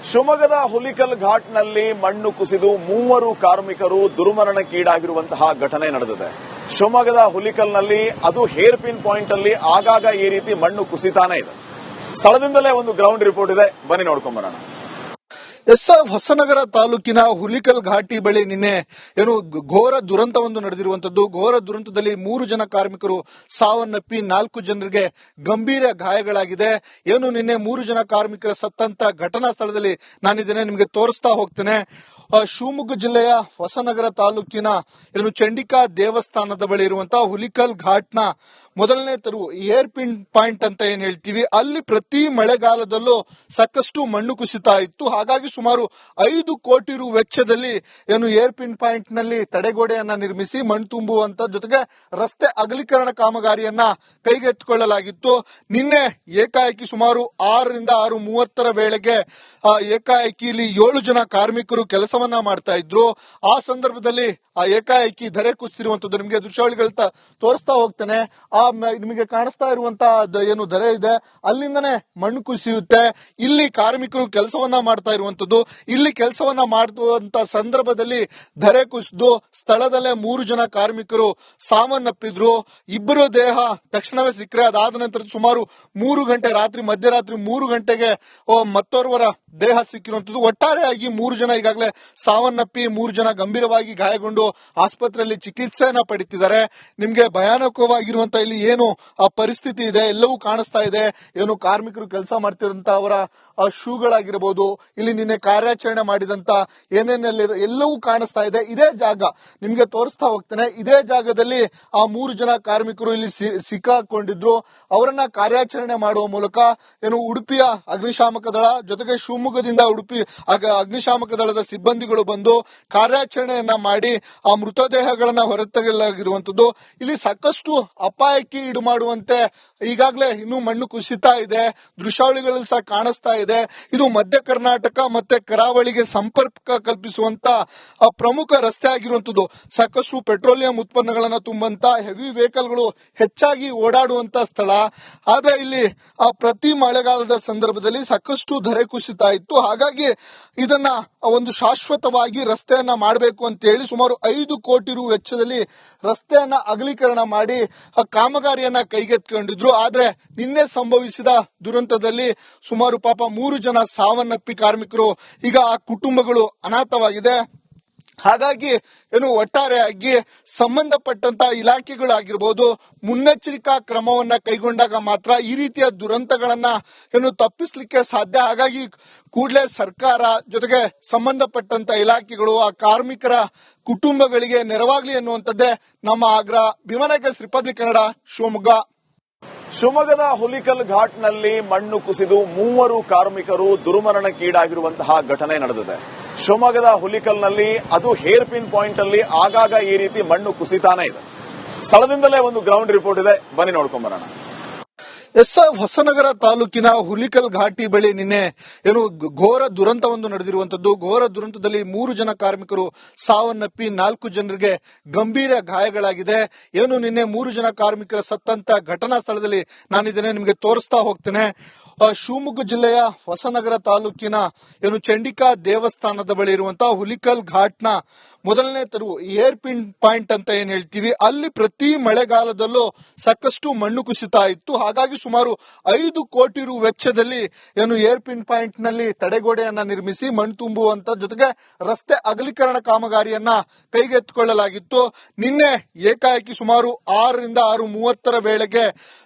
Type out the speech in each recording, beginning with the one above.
ಶಿವಮೊಗ್ಗದ ಹುಲಿಕಲ್ ಘಾಟ್ನಲ್ಲಿ ಮಣ್ಣು ಕುಸಿದು 3 ಕಾರ್ಮಿಕರು ದುರ್ಮರಣಕ್ಕೀಡಾಗಿರುವಂತಹ ಘಟನೆ ನಡೆದಿದೆ. ಶಿವಮೊಗ್ಗದ ಹುಲಿಕಲ್ನಲ್ಲಿ ಅದು ಹೇರ್ ಪಿನ್ ಪಾಯಿಂಟ್ ಅಲ್ಲಿ ಆಗಾಗ ಈ ರೀತಿ ಮಣ್ಣು ಕುಸಿತಾನೆ ಇದೆ. ಸ್ಥಳದಿಂದಲೇ ಒಂದು ಗ್ರೌಂಡ್ ರಿಪೋರ್ಟ್ ಇದೆ, ಬನ್ನಿ ನೋಡ್ಕೊಂಡ್ ಬರೋಣ. ಹೊಸನಗರ ತಾಲೂಕಿನ ಹುಲಿಕಲ್ ಘಾಟಿ ಬಳಿ ನಿನ್ನೆ ಘೋರ ದುರಂತವೊಂದು ನಡೆದಿರುವಂತದ್ದು. ಘೋರ ದುರಂತದಲ್ಲಿ 3 ಜನ ಕಾರ್ಮಿಕರು ಸಾವನ್ನಪ್ಪಿ 4 ಜನರಿಗೆ ಗಂಭೀರ ಗಾಯಗಳಾಗಿದೆ. ನಿನ್ನೆ 3 ಜನ ಕಾರ್ಮಿಕರ ಸತ್ತಂತ ಘಟನಾ ಸ್ಥಳದಲ್ಲಿ ನಾನಿದ್ದೇನೆ, ನಿಮಗೆ ತೋರಿಸ್ತಾ ಹೋಗ್ತೇನೆ. ಶಿವಮೊಗ್ಗ ಜಿಲ್ಲೆಯ ಹೊಸನಗರ ತಾಲೂಕಿನ ಚಂಡಿಕಾ ದೇವಸ್ಥಾನದ ಬಳಿ ಇರುವಂತಹ ಹುಲಿಕಲ್ ಘಾಟ್ನ ಮೊದಲನೇ ತೆರವು ಏರ್ ಪಿನ್ ಪಾಯಿಂಟ್ ಅಂತ ಏನ್ ಹೇಳ್ತೀವಿ, ಅಲ್ಲಿ ಪ್ರತಿ ಮಳೆಗಾಲದಲ್ಲೂ ಸಾಕಷ್ಟು ಮಣ್ಣು ಕುಸಿತಾ ಇತ್ತು. ಹಾಗಾಗಿ ಸುಮಾರು 5 ಕೋಟಿ ರು ವೆಚ್ಚದಲ್ಲಿ ಏರ್ ಪಿನ್ ಪಾಯಿಂಟ್ ನಲ್ಲಿ ತಡೆಗೋಡೆಯನ್ನ ನಿರ್ಮಿಸಿ ಮಣ್ಣು ತುಂಬುವಂತ ಜೊತೆಗೆ ರಸ್ತೆ ಅಗಲೀಕರಣ ಕಾಮಗಾರಿಯನ್ನ ಕೈಗೆತ್ತಿಕೊಳ್ಳಲಾಗಿತ್ತು. ನಿನ್ನೆ ಏಕಾಏಕಿ ಸುಮಾರು 6 ರಿಂದ 6:30 ವೇಳೆಗೆ ಏಕಾಏಕಿ ಇಲ್ಲಿ 7 ಜನ ಕಾರ್ಮಿಕರು ಕೆಲಸವನ್ನ ಮಾಡ್ತಾ ಇದ್ರು. ಆ ಸಂದರ್ಭದಲ್ಲಿ ಏಕಾಏಕಿ ಧರೆ ಕುಸಿತಿರುವಂತದ್ದು ನಿಮಗೆ ದೃಶ್ಯಾವಳಿಗಳನ್ನ ತೋರಿಸ್ತಾ ಹೋಗ್ತೇನೆ. ನಿಮಗೆ ಕಾಣಿಸ್ತಾ ಇರುವಂತಹ ಏನು ಧರೆ ಇದೆ, ಅಲ್ಲಿಂದನೇ ಮಣ್ಣು ಕುಸಿಯುತ್ತೆ. ಇಲ್ಲಿ ಕಾರ್ಮಿಕರು ಕೆಲಸವನ್ನ ಮಾಡ್ತಾ ಇರುವಂತದ್ದು. ಇಲ್ಲಿ ಕೆಲಸವನ್ನ ಮಾಡುವಂತ ಸಂದರ್ಭದಲ್ಲಿ ಧರೆ ಕುಸಿದು ಸ್ಥಳದಲ್ಲೇ 3 ಜನ ಕಾರ್ಮಿಕರು ಸಾವನ್ನಪ್ಪಿದ್ರು. 2 ದೇಹ ತಕ್ಷಣವೇ ಸಿಕ್ಕರೆ ಅದಾದ ನಂತರ ಸುಮಾರು 3 ಗಂಟೆ ಮಧ್ಯರಾತ್ರಿ 3 ಗಂಟೆಗೆ ಮತ್ತೋರ್ವರ ದೇಹ ಸಿಕ್ಕಿರುವಂತದ್ದು. ಒಟ್ಟಾರೆಯಾಗಿ 3 ಜನ ಈಗಾಗಲೇ ಸಾವನ್ನಪ್ಪಿ 3 ಜನ ಗಂಭೀರವಾಗಿ ಗಾಯಗೊಂಡು ಆಸ್ಪತ್ರೆಯಲ್ಲಿ ಚಿಕಿತ್ಸೆಯನ್ನ ಪಡಿತಿದ್ದಾರೆ. ನಿಮ್ಗೆ ಭಯಾನಕವಾಗಿರುವಂತಹ ಇಲ್ಲಿ ಏನು ಪರಿಸ್ಥಿತಿ ಇದೆ ಎಲ್ಲವೂ ಕಾಣಿಸ್ತಾ ಇದೆ. ಕಾರ್ಮಿಕರು ಕೆಲಸ ಮಾಡ್ತಿರುವಂತ ಅವರ ಶೂಗಳಾಗಿರಬಹುದು, ಇಲ್ಲಿ ನಿನ್ನೆ ಕಾರ್ಯಾಚರಣೆ ಮಾಡಿದಂತ ಏನೇನೆಲ್ಲ ಎಲ್ಲವೂ ಕಾಣಿಸ್ತಾ ಇದೆ. ಇದೇ ಜಾಗ ನಿಮ್ಗೆ ತೋರಿಸ್ತಾ ಹೋಗ್ತೇನೆ. ಇದೇ ಜಾಗದಲ್ಲಿ ಆ 3 ಜನ ಕಾರ್ಮಿಕರು ಇಲ್ಲಿ ಸಿಕ್ಕಾಕೊಂಡಿದ್ರು. ಅವರನ್ನ ಕಾರ್ಯಾಚರಣೆ ಮಾಡುವ ಮೂಲಕ ಉಡುಪಿಯ ಅಗ್ನಿಶಾಮಕ ದಳ ಜೊತೆಗೆ ಶಿವಮೊಗ್ಗದಿಂದ ಉಡುಪಿ ಅಗ್ನಿಶಾಮಕ ದಳದ ಸಿಬ್ಬಂದಿಗಳು ಬಂದು ಕಾರ್ಯಾಚರಣೆಯನ್ನ ಮಾಡಿ ಆ ಮೃತದೇಹಗಳನ್ನ ಹೊರತೆಗೆಯಲಾಗಿರುವಂತದ್ದು. ಇಲ್ಲಿ ಸಾಕಷ್ಟು ಅಪಾಯಕ್ಕೆ ಈಡು ಮಾಡುವಂತೆ ಈಗಾಗಲೇ ಇನ್ನೂ ಮಣ್ಣು ಕುಸಿತಾ ಇದೆ. ದೃಶ್ಯಾವಳಿಗಳಲ್ಲಿ ಸಹ ಕಾಣಿಸ್ತಾ ಇದೆ. ಇದು ಮಧ್ಯ ಕರ್ನಾಟಕ ಮತ್ತೆ ಕರಾವಳಿಗೆ ಸಂಪರ್ಕ ಕಲ್ಪಿಸುವಂತ ಪ್ರಮುಖ ರಸ್ತೆ ಆಗಿರುವಂತದ್ದು. ಸಾಕಷ್ಟು ಪೆಟ್ರೋಲಿಯಂ ಉತ್ಪನ್ನಗಳನ್ನ ತುಂಬಂತ ಹೆವಿ ವೆಹಿಕಲ್ಗಳು ಹೆಚ್ಚಾಗಿ ಓಡಾಡುವಂತ ಸ್ಥಳ. ಆದ್ರೆ ಇಲ್ಲಿ ಪ್ರತಿ ಮಳೆಗಾಲದ ಸಂದರ್ಭದಲ್ಲಿ ಸಾಕಷ್ಟು ಧರೆ ಕುಸಿತಾ ಇತ್ತು. ಹಾಗಾಗಿ ಇದನ್ನ ಒಂದು ಶಾಶ್ವತವಾಗಿ ರಸ್ತೆಯನ್ನ ಮಾಡಬೇಕು ಅಂತ ಹೇಳಿ ಸುಮಾರು 5 ಕೋಟಿ ರು ವೆಚ್ಚದಲ್ಲಿ ರಸ್ತೆಯನ್ನ ಅಗಲೀಕರಣ ಮಾಡಿ ಕಾಮಗಾರಿಯನ್ನ ಕೈಗೆತ್ತಿಕೊಂಡಿದ್ರು. ಆದ್ರೆ ನಿನ್ನೆ ಸಂಭವಿಸಿದ ದುರಂತದಲ್ಲಿ ಸುಮಾರು 3 ಜನ ಸಾವನ್ನಪ್ಪಿ ಕಾರ್ಮಿಕರು ಈಗ ಆ ಕುಟುಂಬಗಳು ಅನಾಥವಾಗಿದೆ. ಹಾಗಾಗಿ ಒಟ್ಟಾರೆಯಾಗಿ ಸಂಬಂಧಪಟ್ಟಂತ ಇಲಾಖೆಗಳಾಗಿರ್ಬೋದು ಮುನ್ನೆಚ್ಚರಿಕಾ ಕ್ರಮವನ್ನ ಕೈಗೊಂಡಾಗ ಮಾತ್ರ ಈ ರೀತಿಯ ದುರಂತಗಳನ್ನ ತಪ್ಪಿಸ್ಲಿಕ್ಕೆ ಸಾಧ್ಯ. ಹಾಗಾಗಿ ಕೂಡಲೇ ಸರ್ಕಾರ ಜೊತೆಗೆ ಸಂಬಂಧಪಟ್ಟಂತ ಇಲಾಖೆಗಳು ಆ ಕಾರ್ಮಿಕರ ಕುಟುಂಬಗಳಿಗೆ ನೆರವಾಗ್ಲಿ ಅನ್ನುವಂಥದ್ದೇ ನಮ್ಮ ಆಗ್ರಹ. ಭೀಮನಾಯಕ್ ರಿಪಬ್ಲಿಕ್ ಕನ್ನಡ, ಶಿವಮೊಗ್ಗದ ಹುಲಿಕಲ್ ಘಾಟ್ನಲ್ಲಿ ಮಣ್ಣು ಕುಸಿದು 3 ಕಾರ್ಮಿಕರು ದುರ್ಮರಣಕ್ಕೀಡಾಗಿರುವಂತಹ ಘಟನೆ ನಡೆದಿದೆ. ಶಿವಮೊಗ್ಗದ ಹುಲಿಕಲ್ನಲ್ಲಿ ಅದು ಹೇರ್ ಪಿನ್ ಪಾಯಿಂಟ್ ಅಲ್ಲಿ ಆಗಾಗ ಈ ರೀತಿ ಮಣ್ಣು ಕುಸಿತಾನೆ ಇದೆ. ಸ್ಥಳದಿಂದಲೇ ಒಂದು ಗ್ರೌಂಡ್ ರಿಪೋರ್ಟ್ ಇದೆ, ಬನ್ನಿ ನೋಡ್ಕೊಂಡ್ ಬರೋಣ. ಹೊಸನಗರ ತಾಲೂಕಿನ ಹುಲಿಕಲ್ ಘಾಟಿ ಬಳಿ ನಿನ್ನೆ ಘೋರ ದುರಂತವೊಂದು ನಡೆದಿರುವಂತದ್ದು. ಘೋರ ದುರಂತದಲ್ಲಿ 3 ಜನ ಕಾರ್ಮಿಕರು ಸಾವನ್ನಪ್ಪಿ 4 ಜನರಿಗೆ ಗಂಭೀರ ಗಾಯಗಳಾಗಿದೆ. ನಿನ್ನೆ 3 ಜನ ಕಾರ್ಮಿಕರ ಸತ್ತಂತ ಘಟನಾ ಸ್ಥಳದಲ್ಲಿ ನಾನಿದ್ದೇನೆ, ನಿಮಗೆ ತೋರಿಸ್ತಾ ಹೋಗ್ತೇನೆ. ಶಿವಮೊಗ್ಗ ಜಿಲ್ಲೆಯ ಹೊಸನಗರ ತಾಲೂಕಿನ ಚಂಡಿಕಾ ದೇವಸ್ಥಾನದ ಬಳಿ ಇರುವಂತಹ ಹುಲಿಕಲ್ ಘಾಟ್ನ ಮೊದಲನೇ ತೆರವು ಏರ್ ಪಿನ್ ಪಾಯಿಂಟ್ ಅಂತ ಏನ್ ಹೇಳ್ತೀವಿ, ಅಲ್ಲಿ ಪ್ರತಿ ಮಳೆಗಾಲದಲ್ಲೂ ಸಾಕಷ್ಟು ಮಣ್ಣು ಕುಸಿತಾ ಇತ್ತು. ಹಾಗಾಗಿ ಸುಮಾರು 5 ಕೋಟಿ ರು ವೆಚ್ಚದಲ್ಲಿ ಏರ್ ಪಿನ್ ಪಾಯಿಂಟ್ ನಲ್ಲಿ ತಡೆಗೋಡೆಯನ್ನ ನಿರ್ಮಿಸಿ ಮಣ್ಣು ತುಂಬುವಂತ ಜೊತೆಗೆ ರಸ್ತೆ ಅಗಲೀಕರಣ ಕಾಮಗಾರಿಯನ್ನ ಕೈಗೆತ್ತಿಕೊಳ್ಳಲಾಗಿತ್ತು. ನಿನ್ನೆ ಏಕಾಏಕಿ ಸುಮಾರು 6 ರಿಂದ 6:30 ವೇಳೆಗೆ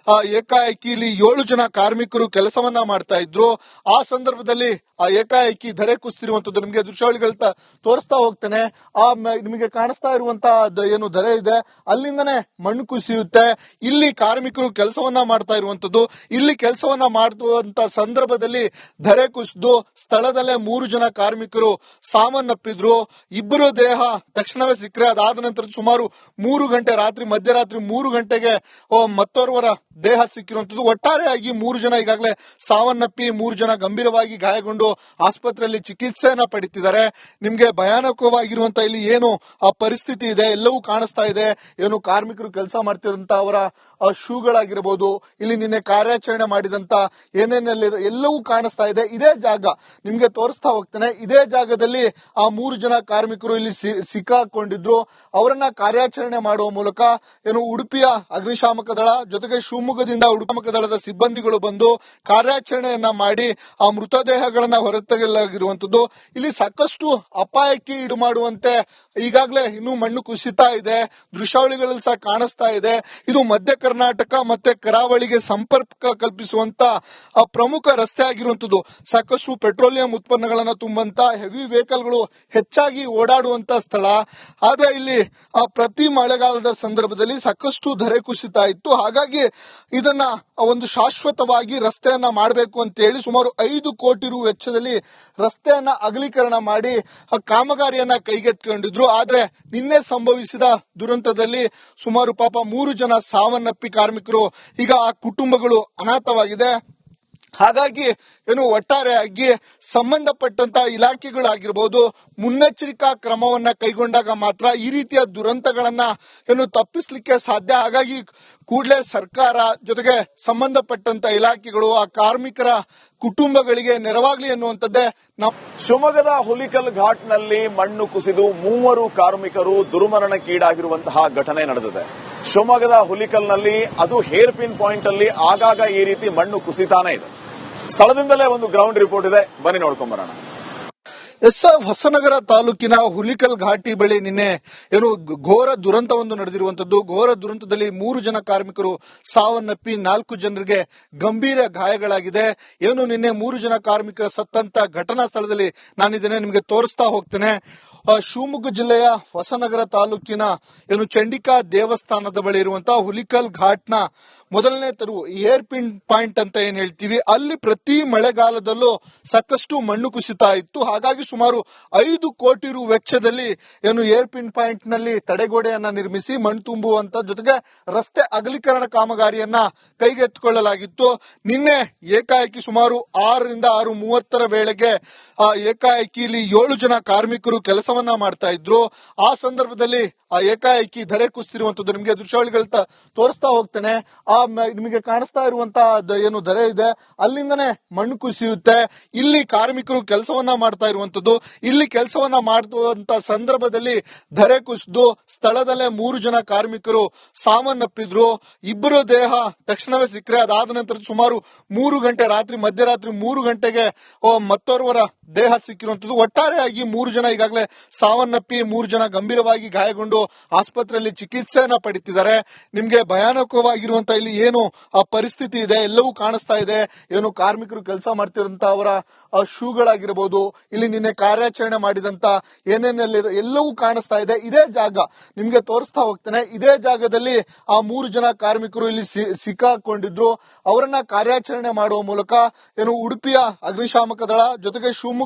ಏಕಾಏಕಿ ಇಲ್ಲಿ 7 ಜನ ಕಾರ್ಮಿಕರು ಕೆಲಸವನ್ನ ಮಾಡ್ತಾ ಇದ್ರು. ಆ ಸಂದರ್ಭದಲ್ಲಿ ಏಕಾಏಕಿ ಧರೆ ಕುಸಿತಿರುವಂತದ್ದು ನಿಮಗೆ ದೃಶ್ಯಾವಳಿಗಳನ್ನ ತೋರಿಸ್ತಾ ಹೋಗ್ತೇನೆ. ನಿಮಗೆ ಕಾಣಿಸ್ತಾ ಇರುವಂತಹ ಏನು ಧರೆ ಇದೆ, ಅಲ್ಲಿಂದನೇ ಮಣ್ಣು ಕುಸಿಯುತ್ತೆ. ಇಲ್ಲಿ ಕಾರ್ಮಿಕರು ಕೆಲಸವನ್ನ ಮಾಡ್ತಾ ಇರುವಂತದ್ದು. ಇಲ್ಲಿ ಕೆಲಸವನ್ನ ಮಾಡುವಂತ ಸಂದರ್ಭದಲ್ಲಿ ಧರೆ ಕುಸಿದು ಸ್ಥಳದಲ್ಲೇ 3 ಜನ ಕಾರ್ಮಿಕರು ಸಾವನ್ನಪ್ಪಿದ್ರು. 2 ದೇಹ ತಕ್ಷಣವೇ ಸಿಕ್ಕರೆ ಅದಾದ ನಂತರ ಸುಮಾರು 3 ಗಂಟೆ ಮಧ್ಯರಾತ್ರಿ 3 ಗಂಟೆಗೆ ಮತ್ತೋರ್ವರ ದೇಹ ಸಿಕ್ಕಿರುವಂತದ್ದು. ಒಟ್ಟಾರೆಯಾಗಿ 3 ಜನ ಈಗಾಗಲೇ ಸಾವನ್ನಪ್ಪಿ 3 ಜನ ಗಂಭೀರವಾಗಿ ಗಾಯಗೊಂಡು ಆಸ್ಪತ್ರೆಯಲ್ಲಿ ಚಿಕಿತ್ಸೆಯನ್ನ ಪಡಿತಿದ್ದಾರೆ. ನಿಮ್ಗೆ ಭಯಾನಕವಾಗಿರುವಂತಹ ಇಲ್ಲಿ ಏನು ಪರಿಸ್ಥಿತಿ ಇದೆ ಎಲ್ಲವೂ ಕಾಣಿಸ್ತಾ ಇದೆ. ಕಾರ್ಮಿಕರು ಕೆಲಸ ಮಾಡ್ತಿರುವಂತ ಅವರ ಶೂಗಳಾಗಿರಬಹುದು, ಇಲ್ಲಿ ನಿನ್ನೆ ನಿನ್ನೆ ಕಾರ್ಯಾಚರಣೆ ಮಾಡಿದಂತ ಏನೇನೆಲ್ಲ ಎಲ್ಲವೂ ಕಾಣಿಸ್ತಾ ಇದೆ. ಇದೇ ಜಾಗ ನಿಮ್ಗೆ ತೋರಿಸ್ತಾ ಹೋಗ್ತೇನೆ. ಇದೇ ಜಾಗದಲ್ಲಿ ಆ 3 ಜನ ಕಾರ್ಮಿಕರು ಇಲ್ಲಿ ಸಿಕ್ಕಾಕೊಂಡಿದ್ರು. ಅವರನ್ನ ಕಾರ್ಯಾಚರಣೆ ಮಾಡುವ ಮೂಲಕ ಉಡುಪಿಯ ಅಗ್ನಿಶಾಮಕ ದಳ ಜೊತೆಗೆ ಶಿವಮೊಗ್ಗದಿಂದ ಅಗ್ನಿಶಾಮಕ ದಳದ ಸಿಬ್ಬಂದಿಗಳು ಬಂದು ಕಾರ್ಯಾಚರಣೆಯನ್ನ ಮಾಡಿ ಆ ಮೃತದೇಹಗಳನ್ನ ಹೊರತೆಗೆಯಲಾಗಿರುವಂತದ್ದು. ಇಲ್ಲಿ ಸಾಕಷ್ಟು ಅಪಾಯಕ್ಕೆ ಈಡು ಮಾಡುವಂತೆ ಈಗಾಗಲೇ ಇನ್ನೂ ಮಣ್ಣು ಕುಸಿತಾ ಇದೆ. ದೃಶ್ಯಾವಳಿಗಳಲ್ಲಿ ಸಹ ಕಾಣಿಸ್ತಾ ಇದೆ. ಇದು ಮಧ್ಯ ಕರ್ನಾಟಕ ಮತ್ತೆ ಕರಾವಳಿಗೆ ಸಂಪರ್ಕ ಕಲ್ಪಿಸುವಂತ ಪ್ರಮುಖ ರಸ್ತೆ ಆಗಿರುವಂತದ್ದು. ಸಾಕಷ್ಟು ಪೆಟ್ರೋಲಿಯಂ ಉತ್ಪನ್ನಗಳನ್ನ ತುಂಬಂತ ಹೆವಿ ವೆಹಿಕಲ್ಗಳು ಹೆಚ್ಚಾಗಿ ಓಡಾಡುವಂತ ಸ್ಥಳ. ಆದ್ರೆ ಇಲ್ಲಿ ಪ್ರತಿ ಮಳೆಗಾಲದ ಸಂದರ್ಭದಲ್ಲಿ ಸಾಕಷ್ಟು ಧರೆ ಕುಸಿತಾ ಇತ್ತು. ಹಾಗಾಗಿ ಇದನ್ನ ಒಂದು ಶಾಶ್ವತವಾಗಿ ರಸ್ತೆಯನ್ನ ಮಾಡಬೇಕು ಅಂತ ಹೇಳಿ ಸುಮಾರು 5 ಕೋಟಿ ರು ವೆಚ್ಚದಲ್ಲಿ ರಸ್ತೆಯನ್ನ ಅಗಲೀಕರಣ ಮಾಡಿ ಕಾಮಗಾರಿಯನ್ನ ಕೈಗೆತ್ತಿಕೊಂಡಿದ್ರು. ಆದ್ರೆ ನಿನ್ನೆ ಸಂಭವಿಸಿದ ದುರಂತದಲ್ಲಿ ಸುಮಾರು ಪಾಪ 3 ಜನ ಸಾವನ್ನಪ್ಪಿ ಕಾರ್ಮಿಕರು ಈಗ ಆ ಕುಟುಂಬಗಳು ಅನಾಥವಾಗಿದೆ. ಹಾಗಾಗಿ ಒಟ್ಟಾರೆಯಾಗಿ ಸಂಬಂಧಪಟ್ಟಂತ ಇಲಾಖೆಗಳಾಗಿರ್ಬೋದು ಮುನ್ನೆಚ್ಚರಿಕಾ ಕ್ರಮವನ್ನ ಕೈಗೊಂಡಾಗ ಮಾತ್ರ ಈ ರೀತಿಯ ದುರಂತಗಳನ್ನ ತಪ್ಪಿಸ್ಲಿಕ್ಕೆ ಸಾಧ್ಯ. ಹಾಗಾಗಿ ಕೂಡಲೇ ಸರ್ಕಾರ ಜೊತೆಗೆ ಸಂಬಂಧಪಟ್ಟಂತ ಇಲಾಖೆಗಳು ಆ ಕಾರ್ಮಿಕರ ಕುಟುಂಬಗಳಿಗೆ ನೆರವಾಗ್ಲಿ ಅನ್ನುವಂಥದ್ದೇ ಶಿವಮೊಗ್ಗದ ಹುಲಿಕಲ್ ಘಾಟ್ನಲ್ಲಿ ಮಣ್ಣು ಕುಸಿದು 3 ಕಾರ್ಮಿಕರು ದುರ್ಮರಣಕ್ಕೀಡಾಗಿರುವಂತಹ ಘಟನೆ ನಡೆದಿದೆ. ಶಿವಮೊಗ್ಗದ ಹುಲಿಕಲ್ನಲ್ಲಿ ಅದು ಹೇರ್ ಪಿನ್ ಪಾಯಿಂಟ್ ಅಲ್ಲಿ ಆಗಾಗ ಈ ರೀತಿ ಮಣ್ಣು ಕುಸಿತಾನೆ ಇದೆ. ಸ್ಥಳದಿಂದಲೇ ಒಂದು ಗ್ರೌಂಡ್ ರಿಪೋರ್ಟ್ ಇದೆ, ಬನ್ನಿ ನೋಡ್ಕೊಂಡ್ ಬರೋಣ. ಹೊಸನಗರ ತಾಲೂಕಿನ ಹುಲಿಕಲ್ ಘಾಟಿ ಬಳಿ ನಿನ್ನೆ ಘೋರ ದುರಂತವೊಂದು ನಡೆದಿರುವಂತದ್ದು. ಘೋರ ದುರಂತದಲ್ಲಿ 3 ಜನ ಕಾರ್ಮಿಕರು ಸಾವನ್ನಪ್ಪಿ 4 ಜನರಿಗೆ ಗಂಭೀರ ಗಾಯಗಳಾಗಿದೆ. ನಿನ್ನೆ 3 ಜನ ಕಾರ್ಮಿಕರ ಸತ್ತಂತ ಘಟನಾ ಸ್ಥಳದಲ್ಲಿ ನಾನಿದ್ದೇನೆ, ನಿಮಗೆ ತೋರಿಸ್ತಾ ಹೋಗ್ತೇನೆ. ಶಿವಮೊಗ್ಗ ಜಿಲ್ಲೆಯ ಹೊಸನಗರ ತಾಲೂಕಿನ ಚಂಡಿಕಾ ದೇವಸ್ಥಾನದ ಬಳಿ ಇರುವಂತಹ ಹುಲಿಕಲ್ ಘಾಟ್ನ ಮೊದಲನೇ ತೆರವು ಏರ್ ಪಿನ್ ಪಾಯಿಂಟ್ ಅಂತ ಏನ್ ಹೇಳ್ತೀವಿ, ಅಲ್ಲಿ ಪ್ರತಿ ಮಳೆಗಾಲದಲ್ಲೂ ಸಾಕಷ್ಟು ಮಣ್ಣು ಕುಸಿತಾ ಇತ್ತು. ಹಾಗಾಗಿ ಸುಮಾರು 5 ಕೋಟಿ ರು ವೆಚ್ಚದಲ್ಲಿ ಏರ್ ಪಿನ್ ಪಾಯಿಂಟ್ ನಲ್ಲಿ ತಡೆಗೋಡೆಯನ್ನ ನಿರ್ಮಿಸಿ ಮಣ್ಣು ತುಂಬುವಂತ ಜೊತೆಗೆ ರಸ್ತೆ ಅಗಲೀಕರಣ ಕಾಮಗಾರಿಯನ್ನ ಕೈಗೆತ್ತಿಕೊಳ್ಳಲಾಗಿತ್ತು. ನಿನ್ನೆ ಏಕಾಏಕಿ ಸುಮಾರು 6 ರಿಂದ 6:30 ವೇಳೆಗೆ ಏಕಾಏಕಿ ಇಲ್ಲಿ 7 ಜನ ಕಾರ್ಮಿಕರು ಕೆಲಸವನ್ನ ಮಾಡ್ತಾ ಇದ್ರು. ಆ ಸಂದರ್ಭದಲ್ಲಿ ಏಕಾಏಕಿ ಧರೆ ಕುಸಿತಿರುವಂತದ್ದು ನಿಮಗೆ ದೃಶ್ಯಾವಳಿಗಳ ತೋರಿಸ್ತಾ ಹೋಗ್ತೇನೆ. ನಿಮಗೆ ಕಾಣಿಸ್ತಾ ಇರುವಂತಹ ಏನು ಧರೆ ಇದೆ ಅಲ್ಲಿಂದನೇ ಮಣ್ಣು ಕುಸಿಯುತ್ತೆ. ಇಲ್ಲಿ ಕಾರ್ಮಿಕರು ಕೆಲಸವನ್ನ ಮಾಡ್ತಾ ಇರುವಂತದ್ದು. ಇಲ್ಲಿ ಕೆಲಸವನ್ನ ಮಾಡುವಂತ ಸಂದರ್ಭದಲ್ಲಿ ಧರೆ ಕುಸಿದು ಸ್ಥಳದಲ್ಲೇ 3 ಜನ ಕಾರ್ಮಿಕರು ಸಾವನ್ನಪ್ಪಿದ್ರು. 2 ದೇಹ ತಕ್ಷಣವೇ ಸಿಕ್ಕರೆ ಅದಾದ ನಂತರ ಸುಮಾರು 3 ಗಂಟೆ ಮಧ್ಯರಾತ್ರಿ 3 ಗಂಟೆಗೆ ಮತ್ತೋರ್ವರ ದೇಹ ಸಿಕ್ಕಿರುವಂತದ್ದು. ಒಟ್ಟಾರೆಯಾಗಿ 3 ಜನ ಈಗಾಗಲೇ ಸಾವನ್ನಪ್ಪಿ 3 ಜನ ಗಂಭೀರವಾಗಿ ಗಾಯಗೊಂಡು ಆಸ್ಪತ್ರೆಯಲ್ಲಿ ಚಿಕಿತ್ಸೆಯನ್ನ ಪಡಿತಿದ್ದಾರೆ. ನಿಮ್ಗೆ ಭಯಾನಕವಾಗಿರುವಂತ ಇಲ್ಲಿ ಏನು ಪರಿಸ್ಥಿತಿ ಇದೆ ಎಲ್ಲವೂ ಕಾಣಿಸ್ತಾ ಇದೆ. ಕಾರ್ಮಿಕರು ಕೆಲಸ ಮಾಡ್ತಿರಂತ ಅವರ ಶೂಗಳಾಗಿರಬಹುದು, ಇಲ್ಲಿ ನಿನ್ನೆ ಕಾರ್ಯಾಚರಣೆ ಮಾಡಿದಂತ ಏನೇನೆಲ್ಲ ಎಲ್ಲವೂ ಕಾಣಿಸ್ತಾ ಇದೆ. ಇದೇ ಜಾಗ ನಿಮ್ಗೆ ತೋರಿಸ್ತಾ ಹೋಗ್ತೇನೆ. ಇದೇ ಜಾಗದಲ್ಲಿ ಆ 3 ಜನ ಕಾರ್ಮಿಕರು ಇಲ್ಲಿ ಸಿಕ್ಕಾಕೊಂಡಿದ್ರು. ಅವರನ್ನ ಕಾರ್ಯಾಚರಣೆ ಮಾಡುವ ಮೂಲಕ ಉಡುಪಿಯ ಅಗ್ನಿಶಾಮಕ ದಳ ಜೊತೆಗೆ ಶಿವಮೊಗ್ಗದಿಂದ